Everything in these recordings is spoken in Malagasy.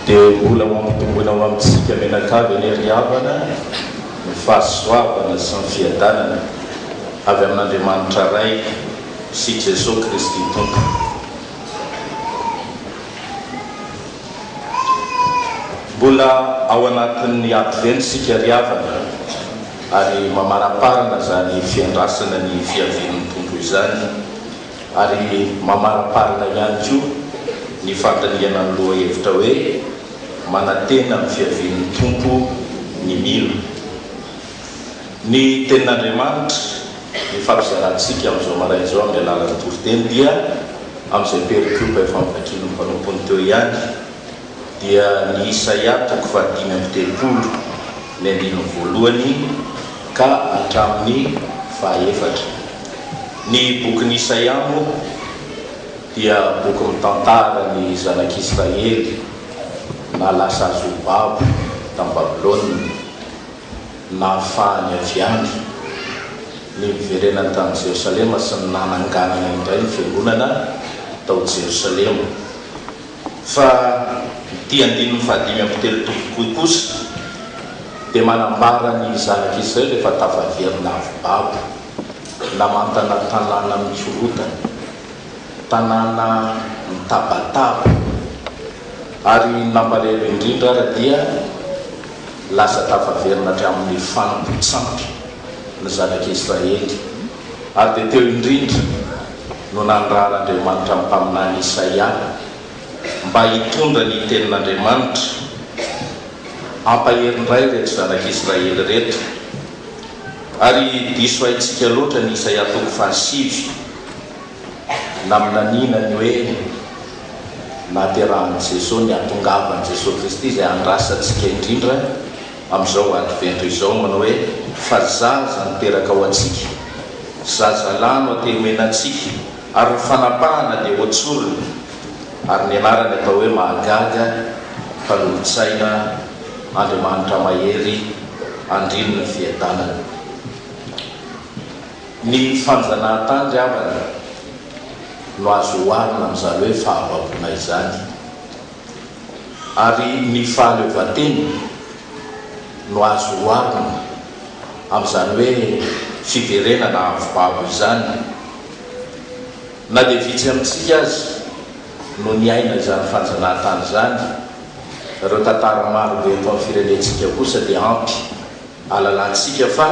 dia mbola mampitomboina ao amintsika menakavy any riavana ny fahasoavana sy ny fiadanana avy amin'Andriamanitra ray sy Jesosy Kristy Tompo. Mbola ao anatin'ny advent sika riavana ary mamaraparana zany fiandrasana ny fiavian'ny Tompo izany ary mamaraparana ihany koa ny fandaniana ny loha hevitra hoe manatena ny fiavian'ny Tompo ny milo. Ny tenin'Andriamanitra ny fampizarantsika amin'izao marain'izao amin'ny alalan'ny toriteny dia amin'izay perikopa efa mivakilony mpanompony teo ihany dia ny Isaia 5:3 ny andininy voalohany ka hatramin'ny 4. Ny bokin'ny Isaia moa dia boky mitantara ny zanak'Israely na lasa azo babo tamin'ny Babilôna na fahany avy any ny miverenany tamin'ny Jerosalema sy ny nananganana indray ny fiangonana tao Jerosalema. Fa ty andininy 5:3 kosa dia manambara ny zanak'Israely efa tafaverina avy babo namantana tanàna mikorotana, tanàna mitabataba ary nampalahelo indrindra raha dia lasa tafaverina hatramin'ny fanompotsampy ny zanak'Israely. Ary dia teo indrindra no nandrar'Andriamanitra amin'ny mpaminany Isaia mba hitondra ny tenin'Andriamanitra ampaherin'ray rehetra zanak'Israely rehetra. Ary diso haitsika loatra ny Isaia 5 naminanina ny hoe naterahan'i Jesosy, ny atongavan'i Jesosy Kristy izay andrasantsika indrindra amin'izao advent izao, manao hoe fa zaza niteraka ao antsika, zazalano atemenantsika ary ny fanapahana dia hoatsorona, ary ny anarany atao hoe mahagaga mpanolontsaina Andriamanitra mahery andrininy fiadanana. Ny fanjanahantany riavana no azo oharina amin'izany hoe fahavabona izany, ary ny fahaleovan-tena no azo oharina amin'izany hoe fiverenana avy-babo izany. Na dia vitsy amintsika azy no ny aina izany fanjanahantany izany, ireo tantara maro be eto amin'ny firenentsika kosa dia ampy alalantsika fa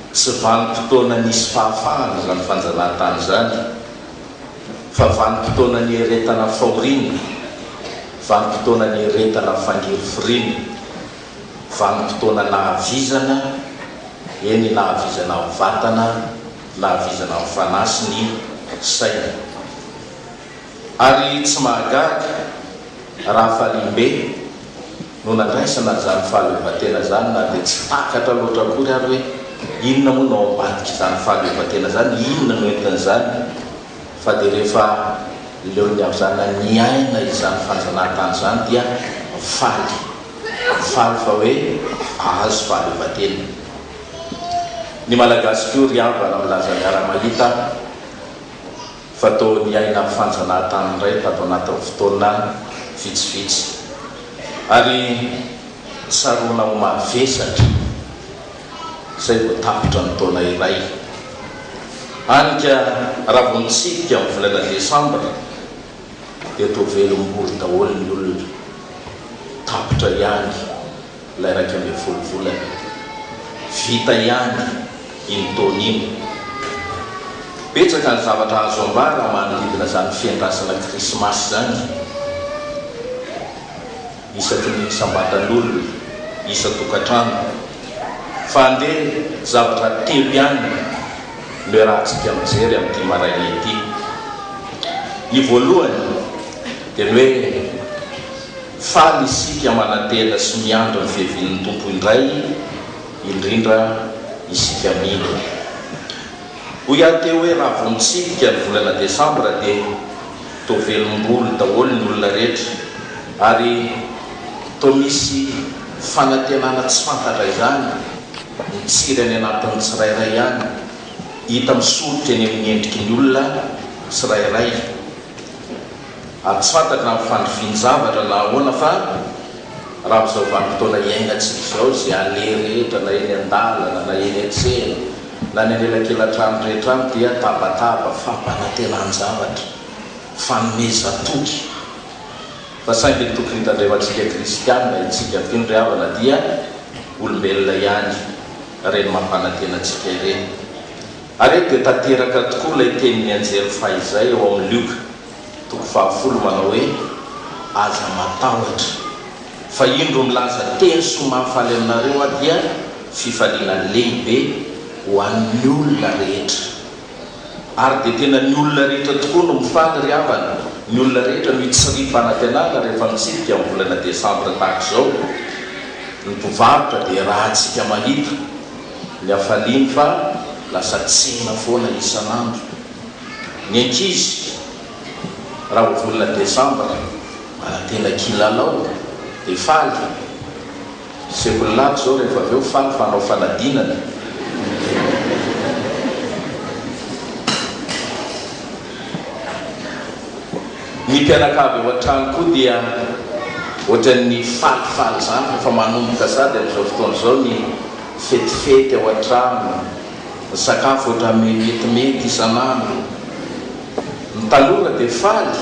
tsy vanim-potoana nisy fahafahana izany fanjanahantany izany, fa vanim-potoana ny eretana fahoriana, vanim-potoana ny eretana fangirifirina, vanim-potoana nahavizana, eny nahavizana amin'ny vatana, nahavizana amin'ny fanasy ny saina. Ary tsy mahagaga raha falimbe no nandraisana zany fahaleovan-tena zany, na dia tsy takatra loatra akory ary hoe inona moa no ao ambadika izany fahaleovan-tena zany, inona no entin'izany. Fa dia rehefa leony amin'izany ny aina izany fanjanahantany izany dia faly fa hoe azo fahaleovan-tena. Ny malagasy koa riavana milaza ny ara-mahita fa tao ny aina fanjanahantany iray tato anatin'ny fotoana vitsivitsy, ary tsaroana ho mavesatra izay voatapitra ny taona iray. Anika raha vo nitsika amin'ny volana Desambra dia toa velom-bory daholo ny olona, tapitra ihany ilay 12 volana, vita ihany iny taona iny. Betsaka ny zavatra azo ambara manodidina zany fiandrasana krismasy zany, isaky ny sambatan'olona, isa tokantrano, fa nde zavatra telo ihany no rahantsika mijery amin'ity maraina ity. Ny voalohany dia ny hoe faly isika manantena sy miandro ny fiavian'ny Tompo indray, indrindra isika mino. Hoy aho teo hoe raha vonitsika ny volana Desambra dia toa velom-bolo daholo ny olona rehetra, ary toa misy fanantenana tsy fantatra izany mitsiry any anatin'ny tsirairay ihany, hita misorotra eny amin'ny endriky ny olona tsirairay. ary tsy fantatra amin'ny fandrovian-javatra na ahoana fa raha amin'izao vanim-potoana iaingatsika izao zay ale rehetra na eny an-dalana na eny an-tsena na ny anelakelan-trano rehetrano dia tabataba fampanantenan-javatra fanomezatoky fa saingy tokony hitandrevantsika kristianina itsika findry havana dia olombelona ihany reny mampanantenantsika ireny. Ary dia tanteraka tokoa ilay tenin'ny anjely fahizay eo amin'ny Luka 10 manao hoe aza matahotra fa indro milaza teny somafaly aminareo a dia fifaliana lehibe ho an'ny olona rehetra. Ary dia tena ny olona rehetra tokoa no mifaly ry havana, ny olona rehetra no hitsiriam-panantenana rehefa mitsidika amin'ny volana desambra tahaka izao. Ny mpivarotra dia raha antsika mahita ny hafaliany fa lasa tsena foana isan'andro. Ny ankizy raha ho volana desambra manantena kilalao dia faly. Sekolilako zao rehefa avy eo faly fanao fanadinana. Ny mpianakavy ao an-trano koa dia ohatran'ny falifaly zany fa manomboka sady amin'izao fotoana izao ny fetifety ao an-trano, ny sakafo ohatra metimety isan'andro. Ny tanora dia faly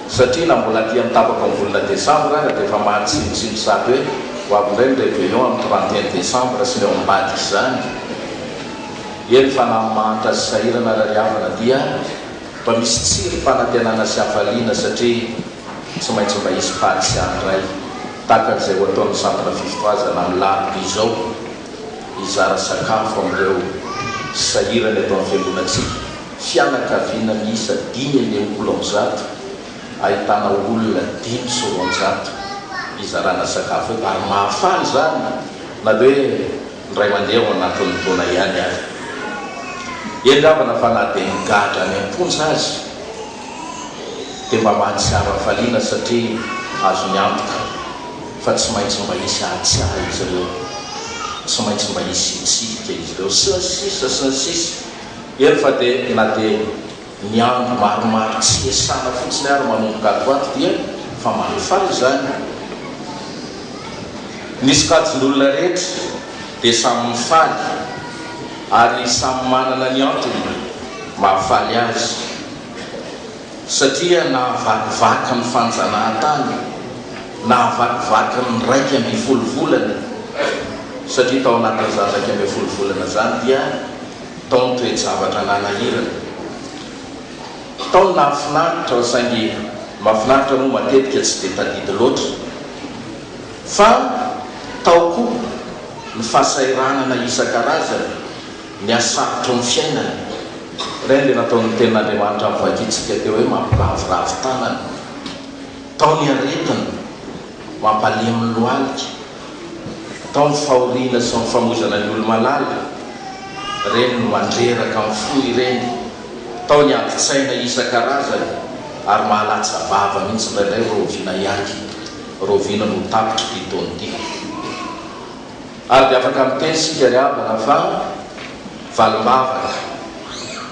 satria na mbola tia mitapaka amin'ny volana desambra dia efa mahatsimbotsimbo sady hoe ho avy indray ny réveillon amin'ny 31 desambra sy ny eo ambadika izany. Eny fa namanitra sy sahirana rariavana dia mba misy tsiry fanantenana sy hafaliana satria tsy maintsy mba hisy paly sy andray tahaka an'izay ho ataon'ny centre fifitoazana amin'ny larobia izao hizara sakafo amin'ireo sahirana eto amin'ny fiangonantsika. Fianakaviana miisa 5,100 ahitana olona 5,900 hizarana sakafo eto ary mahafaly zany na hoe ndray mandeha ao anatin'ny taona ihany ary. Endravana fa na dia ngatra any am-ponja azy dia mba mahatsiaro hafaliana satria azo ny antoka fa tsy maintsy mba hisy ahatsiaha izy ireo, tsy maintsy mba hisy hitsika izy ireo sy ny sisa. Eny fa dia na dia ny andro maromaro tsy esana fotsiny ary manomboka atoato dia fa mahafaly zany. Ny sokajin'olona rehetra dia samy mifaly ary samy manana ny antony mahafaly azy satria nahavakivaky ny fanjanahantany, nahavakivaky ny 1,10 volana satria tao anatin'izany 1,10 volana zany dia tao ny toe-javatra nanahirana, tao ny nahafinaritra saingy mahafinaritra moa matetika tsy dia tadidy loatra fa tao koa ny fahasairanana isan-karazany, ny asarotro ny fiainana. Ireny dia nataon'ny tenin'Andriamanitra mivakitsika teo hoe mampiravoravo tanana, tao ny aretina mampalemy lohalika, tao ny fahoriana sy ny famozana ny olo-malala ireny no mandreraka amin'ny fo ireny, tao ny aditsaina isan-karazany ary mahalatsa vava mihitsy indraindray roviana ihany, roviana no tapitra ditony. Ary dia afaka miteny sika ry havana fa valimbavaka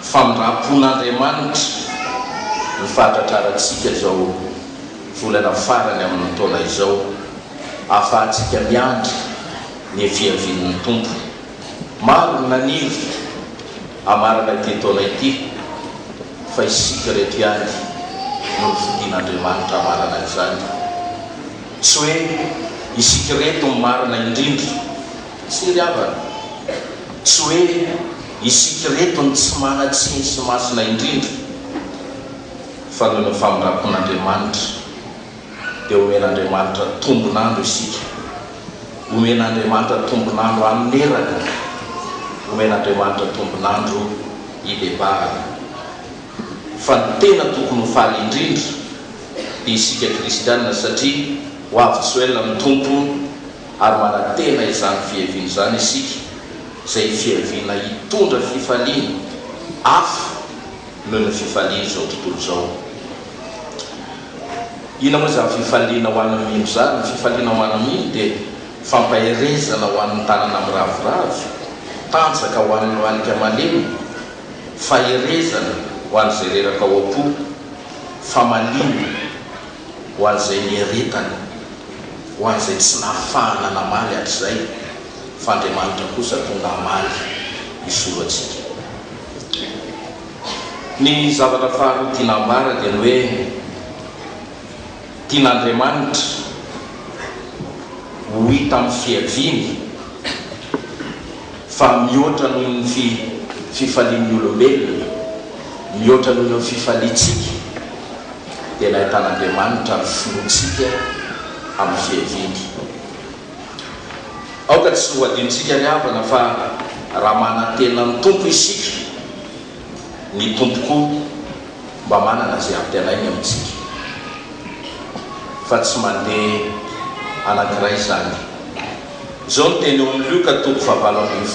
famindram-pon'Andriamanitra ny fahatratrarantsika izao volana farany amin'ny taona izao, ahafahantsika miandry ny fiavian'ny tompo. Maro ny naniry amarana ity taona ity fa isika reto ihany no nifidian'Andriamanitra amarana izany. Tsy hoe isika reto ny marina indrindra, tsy ry havana, tsy hoe isika reto ny tsy mana-tsiny sy masina indrindra, fa noho ny famindram-pon'Andriamanitra dia omen'Andriamanitra tombonandro isika, omen'Andriamanitra tombonandro aminerana, omen'Andriamanitra tombonandro hibebahana. Fa ny tena tokony ho faly indrindra dia isika kristianina satria ho avy tsy ela ny tompo ary manantena izany fiaviana izany isika, izay fiaviana hitondra fifaliana hafa noho ny fifaliana izao tontolo izao. Ina moa izany fifaliana ho an'ny mino zany? Ny fifaliana ho an'ny mino dia fampaherezana ho an'ny tanana miravoravo, tanjaka ho an'ny lohalika malemy, faherezana ho an'izay reraka ao am-po, famalina ho an'izay nieretana, ho an'izay tsy nahafahana namaly atr'izay fa Andriamanitra kosa tonga amaly isolo atsika. Ny zavatra faharoa tiana ambara dia ny hoe tian'Andriamanitra ho hita amin'ny fiaviany fa mihoatra noho ny fifalian'ny olombelona, mihoatra noho ny fifaliantsika, dia nahitan'Andriamanitra ny finoantsika amin'ny fiaviany. Aoka tsy ho adinontsika ry havana fa raha manantena ny tompo isika, ny tompo koa mba manana izay ampianainy amintsika, fa tsy mandeha anankiray izany. Izao no teny eo amin'ny Luka 7:20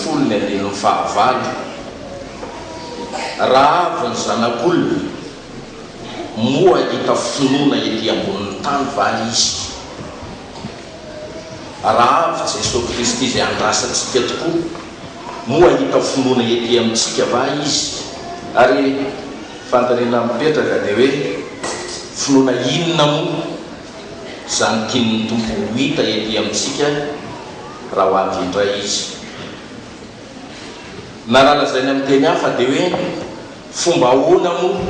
raha avy ny zanak'olona moa hita finoana ety ambonin'ny tany va izy. Raha avy Jesosy Kristy izay andrasantsika tokoa moa hita finoana ety amintsika va izy. Ary fantaniana mipetraka dia hoe finoana inona moa zany tian'ny tompo ho hita ety amintsika raha ho avy indray izy. Na raha lazaina amin'ny teny hafa dia hoe fomba ahoana moa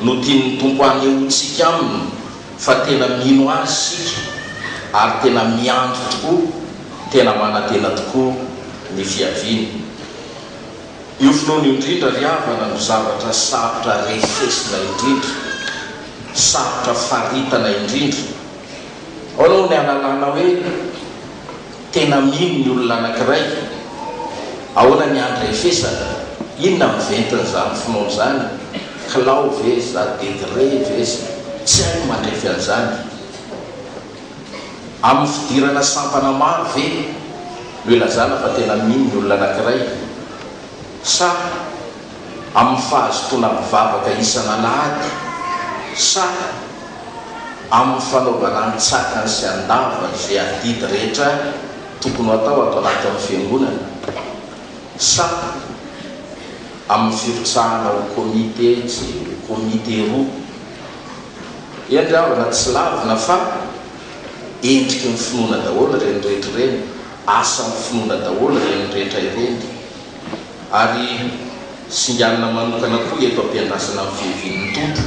no tian'ny tompo hanehoantsika aminy fa tena mino azy sika ary tena miandro tokoa, tena manantena tokoa ny fiaviany. Io finoana indrindra ry havana no zavatra sarotra refesina indrindra, sarotra faritana indrindra. Ao no ny analana hoe tena mino ny olona anankiray, ahoana ny andro refesana, inona miventiny izany finoana izany, kilao ve za degré ve tsy haino mandrefy an'izany, amin'ny fidirana sampana maro ve no ilazana fa tena mino ny olona anankiray, sa amin'ny fahazotoana mivavaka isan'alahady, sa amin'ny fanaovana antsakany sy andavany izay adidy rehetra tokony atao anatin'ny fiangonana, sa amin'ny firotsahana ho komite roa. Endry havana tsy lavina fa endriky ny finoana daholo reny rehetra ireny, asa ny finoana daholo reny rehetra ireny. Ary singanana manokana koa eto ampiandrasana amin'ny fiavian'ny tompo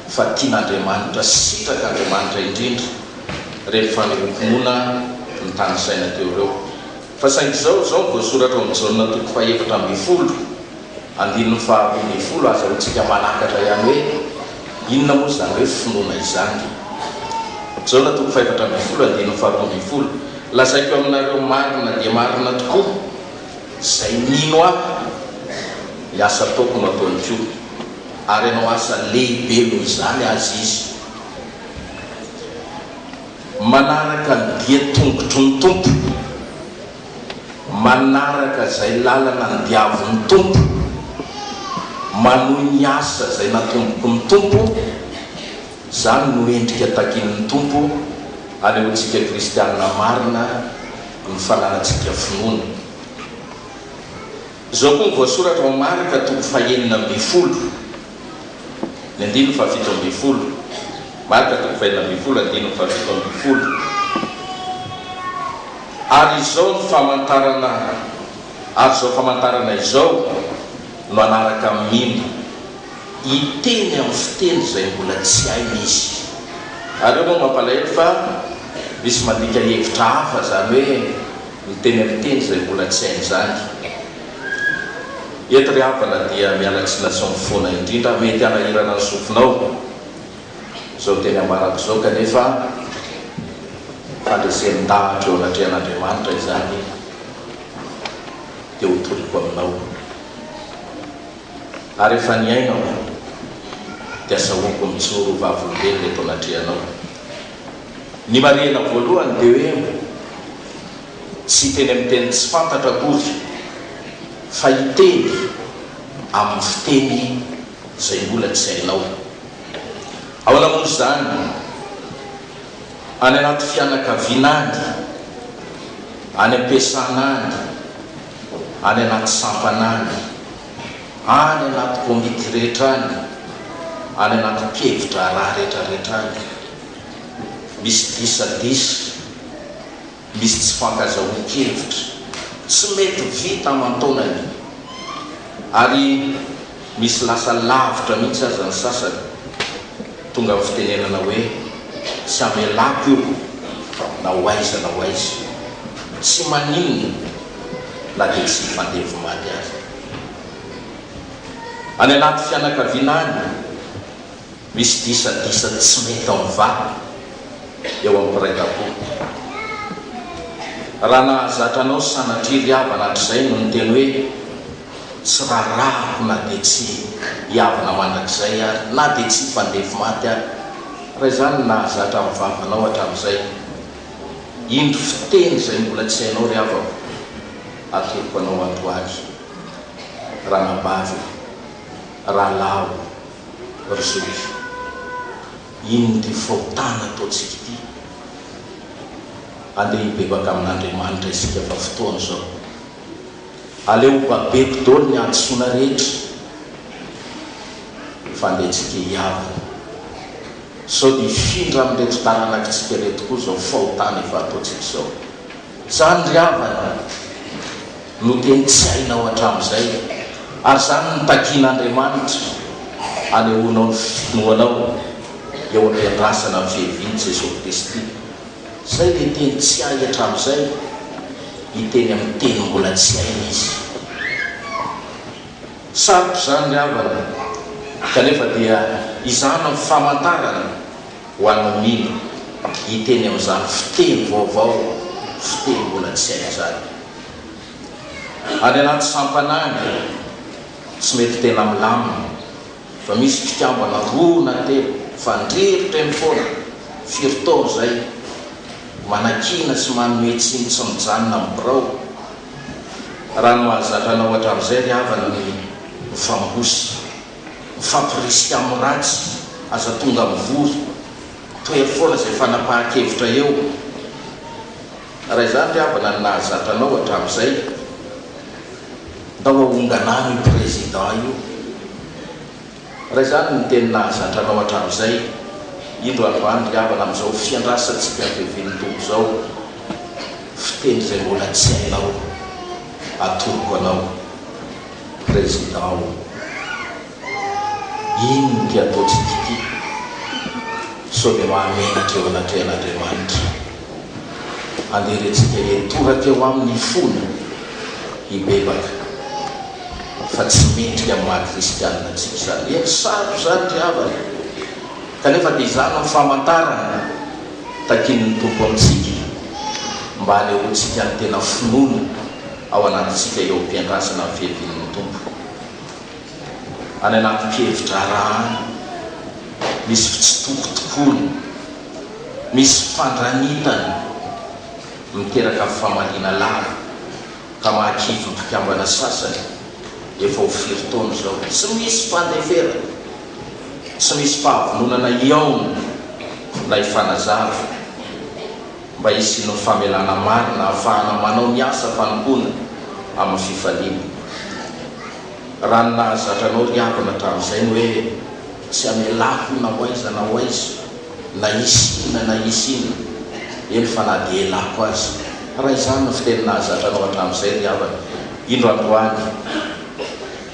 fa tian'Andriamanitra, sitrak'Andriamanitra indrindra reny fanehompinoana ny tany saina teo ireo. Fa saingy izao voasoratra amin'ny Jaona 4:20 aza hotsika manakatra ihany hoe inona moa zany hoe finoana izany. Jaona 4:20 lazaiko aminareo marina dia marina tokoa, zay nino aho hiasa ataoko no ataony koa, ary ianao asa lehibe noho izany azy izy. Manaraka ny dia tongotry ny tompo, manaraka izay lalana ny diavon'ny tompo, manohy ny asa izay natomboko ny tompo, zany no endrika takin'ny tompo anehoantsika kristianina marina ny fananantsika finoana. Izao koa ny voasoratra ao Marka 9:20, Marka 9:20. Ary izao ny famantarana izao no anaraka mino, iteny amin'ny fiteny izay mbola tsy hainy izy. Ary eo moa mampalahelo fa misy mandika hevitra hafa zany hoe miteny amin'ny teny izay mbola tsy hainy izany. Eto ry havana dia mialatsy natso mifoana indrindra, mety anahirana ny sofinao izao teny ambarako izao, kanefa fandresenindahatra eo anatrehan'Andriamanitra izany dia ho toriko aminao. Ary efa niainao dia asahoako mitsoro vavolombelona eto anatrehanao. Ny marihana voalohany dia hoe tsy teny amin'ny teny tsy fantatra akory, fa iteny amin'ny fiteny izay mbola tsy hainao. Ahoana moa izany? Any anaty fianakaviana any, any am-piasana any, any anaty sampana any, any anaty komity rehetra any, any anaty kevitra raha rehetrarehetra any misy disadisa misy tsy fankazahoan-kevitra tsy mety vita aman-taonany ary misy lasa lavitra mihitsy aza ny sasany tonga amin'ny fitenenana hoe tsy amelako io na ho aiza na ho aiza tsy maninona na dia tsy fandevo maty azy. Any anaty fianakaviana any misy disadisa tsy mety amin'ny va eo amin'ny piraita-po. Raha nahazatra anao sanatria riavana hatrizay no niteny hoe tsy rarahako na dia tsy hiavana mandrakizay ary na dia tsy fandevo maty ary, raha izany nahazatra amin'ny vavanao hatramin'izay, indro fiteny izay mbola tsy hainao riavako atoroko anao antoany. Ranabavy, rahalao, rozoky, ino ty faotana ataontsika ity? Andeha hibebaka amin'Andriamanitra isika fa fotoana zao. Aleo babeko daholo ny antsoina rehetra fa andehantsika hiavana. Sao dia hifindra amin'reto taranakitsika reto koa zao fahotana efa ataontsika zao. Zany riavana no teny tsy hainao hatramin'izay, ary zany nitakian'Andriamanitra anehoanao ny finoanao eo am-piandrasana amin'ny fiheviany Jesosy Kristy. Zay le teny tsy hay hatramin'izay, hiteny amin'ny teny mbola tsy hainy izy. Sarotra zany riavana, kanefa dia izany amin'ny famantarana ho an'ny mino hiteny amin'izany fiteny vaovao, fiteny mbola tsy hainy zany. Any anaty sampanany tsy mety tena milamina, fa misy fikambana roa na telo fandriritra eny foana firy taona zay, manakina sy manome tsiny tsy mijanona amin'ny birao. Raha no mahazatra anao hatramin'izay riavana ny mifambosy, mifampirisika amin'ny ratsy, aza tonga mivory, toery foana izay fanapahan-kevitra eo. Raha izany riavana ny nahazatra anao hatramin'izay, ndao ahonganany io président io. Raha izany ny teny nahazatra anao hatramin'izay, indro androany riavana amin'izao fiandrasantsika fihevian'ny Tompo zao, fiteny izay mbola tsy hainao atoroko anao président. Ino ny ty ataontsika ity? Sao dia mahamenatra eo anatrehan'Andriamanitra, anderentsika etoraka eo amin'ny fona hibebaka, fa tsy mendrika amin'ny maha-kristianina antsika zany. Eny sarotra zany riavana, kanefa dia izany amin'ny famantarana takin'ny Tompo amintsika mba hanehoantsika ny tena finoana ao anatintsika eo am-piandrasana amin'ny fihevian'ny Tompo. Any anaty kevitra raha misy fitsitokotokony, misy fandranitana miteraka amin'ny famaliana lava ka mahakivy ny mpikambana sasany efa ho firy taona zao. Tsy misy fandeferana, tsy misy fahavononana iaona na hifanazava mba hisy ny famelana marina ahafahana manao ny asa fanompoana amin'ny fifaliana. Raha ny nahazatra anao riavana hatramin'izay ny hoe tsy amelako na ho aiza na ho aiza, na isina na isina, eny fa na dia elako azy. Raha izany no fiteny nahazatra anao hatramin'izay riavana, indro androany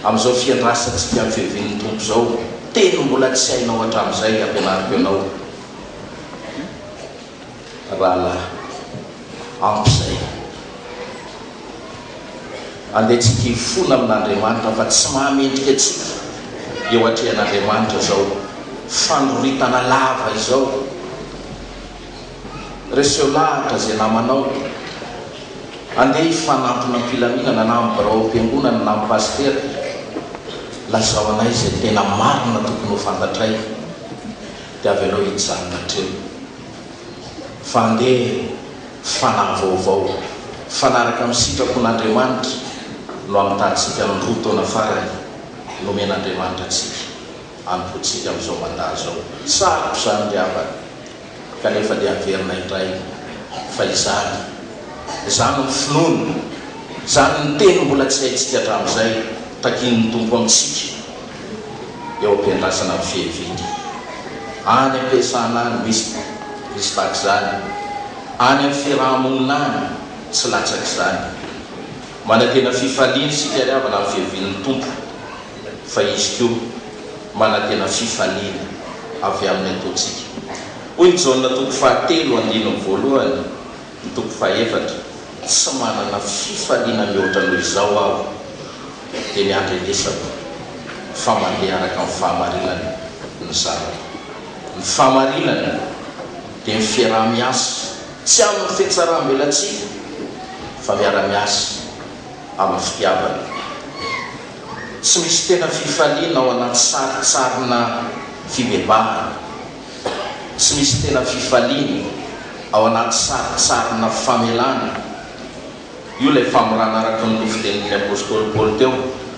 amin'izao fiandrasantsika amin'ny fihevian'ny Tompo zao, teny mbola tsy hainao hatramin'izay ampianariko ianao. Rahalahy, ampy izay andehantsika hifona amin'Andriamanitra fa tsy mahamendrika atsika eo atrehan'Andriamanitra zao fandroritana lava izao. Reseo lahatra zay namanao, andeha hifanampina am-pilaminana na amin'ny birao am-piangonana na amin'ny pastera, lazao anay izay tena marina tokony ho fantatray, dia avy anao hijanona hatreo. Fa andeha fanavaovao, fanaraka amin'ny sitrapon'Andriamanitra no amitatsika ny roa taona farany nomen'Andriamanitra atsika ampotsika amin'izao mandaha zao. Sarotra zany riavana, kanefa dia averina indray fa izany ny finoana, zany ny teny mbola tsy haintsika hatramin'izay takin'ny Tompo amintsika. eo ampiandrasana amin'ny fihevidy any ampiasana any misy tahaka izany any amin'ny fiarahamonina any tsy latsaky izany manantena fifaliana sika riavana amin'ny fihevin'ny tompo fa izy koa manantena fifaliana avy amin'ny ataontsika hoy ny jaona toko 7:1 ny toko 7 tsy manana fifaliana mihoatra noho izao aho dia ny andro lesako fa mandeha araka amin'ny fahamarinana ny zanako ny fahamarinana dia ny fiarah-miasa tsy amin'ny fiatsaram-belatsika fa miara-miasa amin'ny fitiavana tsy misy tena fifaliana ao anaty saritsarina fibebahana tsy misy tena fifaliana ao anaty saritsarina famelana io ilay famorana araka ny lofitenin'ny apôstôly Paoly teo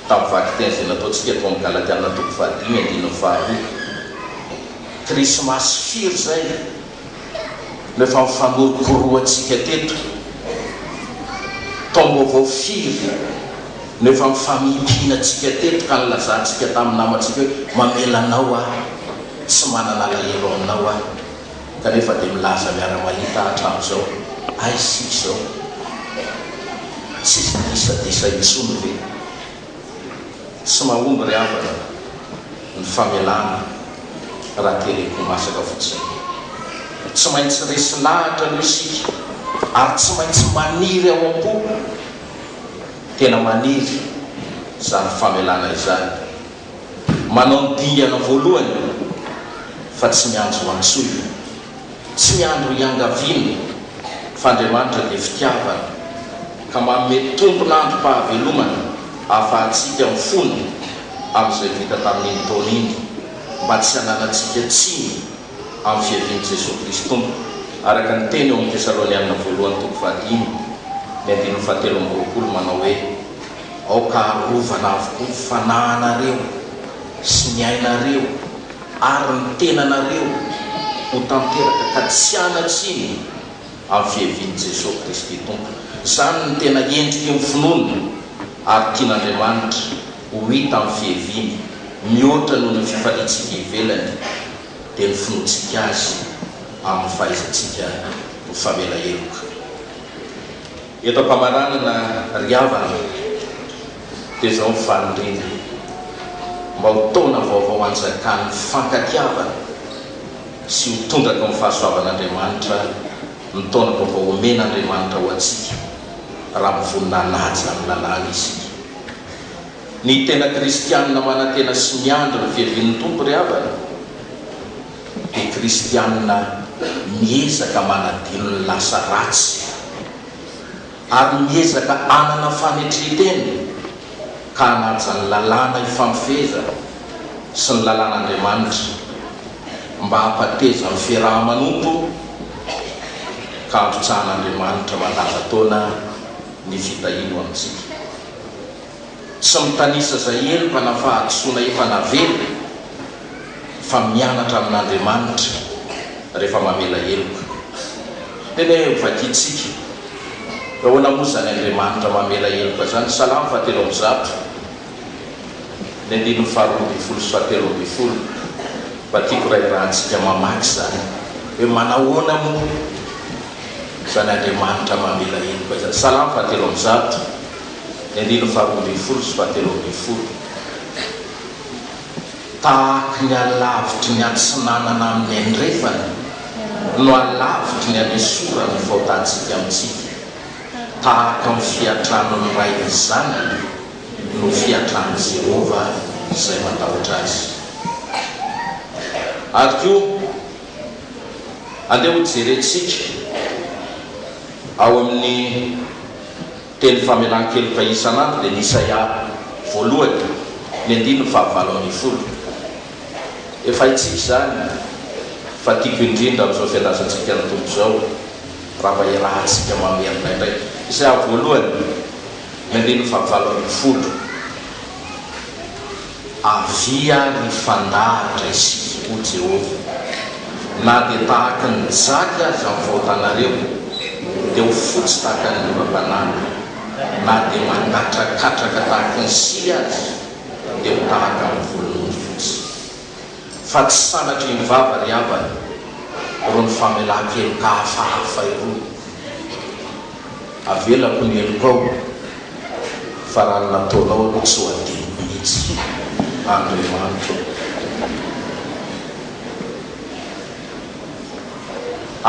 tamin'ny vaky teny izay nataontsika tao amin'ny Galatiana toko 5:1-2 krismasy firy zay nefa mifanoronkoroantsika teto taom-baovao firy nefa mifamihimpihinantsika teto ka nilazantsika tamin'ny namantsika hoe mamelanao tsy manana alahelo aminao kanefa dia milaza miara-mahita hatramin'izao aisika izao tsisy disadisa intsony ve tsy mahomby ry havana ny famelana raha tereko masaka fotsiny tsy maintsy resy lahatra no isika ary tsy maintsy maniry ao am-po tena maniry zany famelana izany manao ny dingana voalohany fa tsy miandro antsoy tsy miandro iangaviana fa Andriamanitra dia fitiavana ka manome tombon'androm-pahavelomana ahafahantsika mifony amin'izay vita tamin'iny taona iny mba tsy hananantsika tsiny amin'ny fihavian'i Jesosy Kristy tompo araka ny teny eo amin'ny Tesalonianina 1:7 manao hoe aoka arovana avokoa ny fanahinareo sy ny ainareo ary ny tenanareo ho tanteraka ka tsy hanatsiny amin'ny fihavian'i Jesosy Kristy tompo izany ny tena endriky ny finoana ary tian'Andriamanitra ho hita amin'ny fiheviany mihoatra noho ny fifalitsika ivelany dia ny finoantsika azy amin'ny fahaizantsika ny famela heloka eto am-pamaranana ry havana dia izao ny fanindrina mba ho taona vaovao anjakan'ny fankatiavana sy ho tondraka amin'ny fahasoavan'Andriamanitra ny taona vaovao omen'Andriamanitra ho antsika raha mivonina naja amin'ny lalàna isika ny tena kristianina manantena sy miandro ny fihevian'ny tompo ry havana dia kristianina miezaka manadino ny lasa ratsy ary miezaka anana fanetretena ka hanaja ny lalàna ifamifeza sy ny lalàn'Andriamanitra mba hampateza ny fiaraha-manompo ka handrotsahan'Andriamanitra mandavan-taona ny fitahino amintsika tsy mitanisa zahelo mba nafahadisoana efa navelo fa mianatra amin'Andriamanitra rehefa mamela heloka tena vakitsika ahoana moa zany Andriamanitra mamela heloka zany Salamo 7:7 ny 2:7 mba tiako raha irahantsika mamaky zany hoe manahoana moa zany Andriamanitra mamela heloka zany Salamo 7:7 ny 2:7 tahaky ny alavitry ny atsinanana amin'ny andrefana no alavitry ny anesora ny faotantsika amintsika tahaka amin'ny fiatranony ray zanany no fiatrany Jehova izay matahotra azy ary koa andeha ho jerentsika ao amin'ny teny famelan-keloka isanandro dia ny Isaia 1:9 efa itsika zany fa tiako indrindra amin'izao fiandrasantsika ny tompo izao raha mba irahantsika mamerina indray Isaia 1:9 avia ny fandahatra isika ho Jehova na dia tahaka ny jaky azy amin'ny vahotanareo dia ho fotsy tahaka ny lova-panana na dia mangatrakatraka tahaka ny sily azy dia ho tahaka amin'ny volon'ondry fotsy fa tsy sanatry ny vava ry avana ro ny famelan-kely ka hafahafa irony avelako ny elokao fa raha ny nataonao tsy ho adiny mihitsy Andriamanitra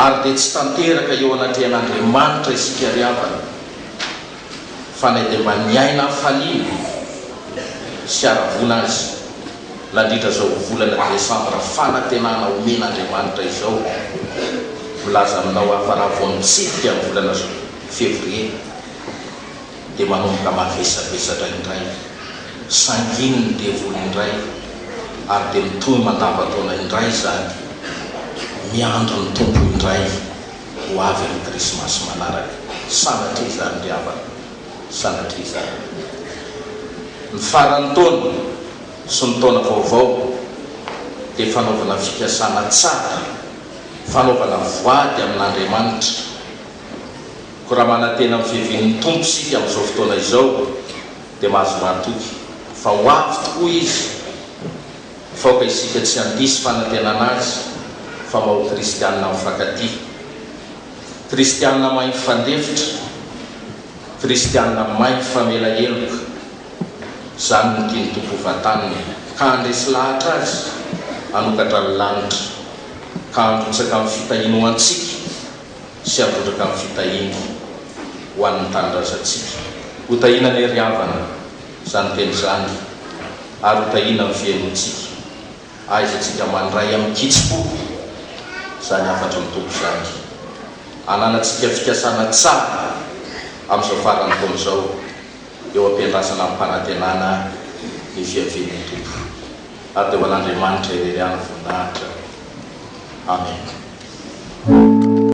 ary dia tsy tanteraka eo anatrehan'Andriamanitra isika ry avana fa nay dia mba niaina faliny sy aravona azy nandritra zao volana Desambra fanantenana omen'Andriamanitra izao milaza aminao afara vao mitsidika ny volana Février dia manomboka mavesabesatra indray sangininy devoly indray ary dia mitohy mandava-taona indray zany miandro ny tompo indray ho avy amin'ny krismasy manaraka sanatria zany ry havana sanatria zany ny farany taona sy ny taona vaovao dia fanaovana fikasana tsara fanaovana voady amin'Andriamanitra ko raha manantena amin'ny fiheven'ny tompo sika amin'izao fotoana izao dia mahazo mahatoky fa ho avy tokoa izy faoka isika tsy handisy fanantenana azy fa maho kristianina mifankatia kristianina mahay mifandefitra kristianina mahay mifamela heloka zany no tiany tompo vataniny ka handresy lahatra azy anokatra ny lanitra ka handrotsaka amin'ny fitahino ho antsika sy handrotraka amin'ny fitahino ho an'ny tanindrazantsika ho tahina ny ry havana zany teny zany ary ho tahina amin'ny fiainontsika aizatsika mandray amin'ny kitsipo zany afatry ny tompo zany ananatsika fikasana tsara amin'izao farany taona zao eo ampiandrasana amin'ny mpanantenana ny fihaven'ny tompo ary dia ho an'Andriamanitra ireriany voninahitra amen.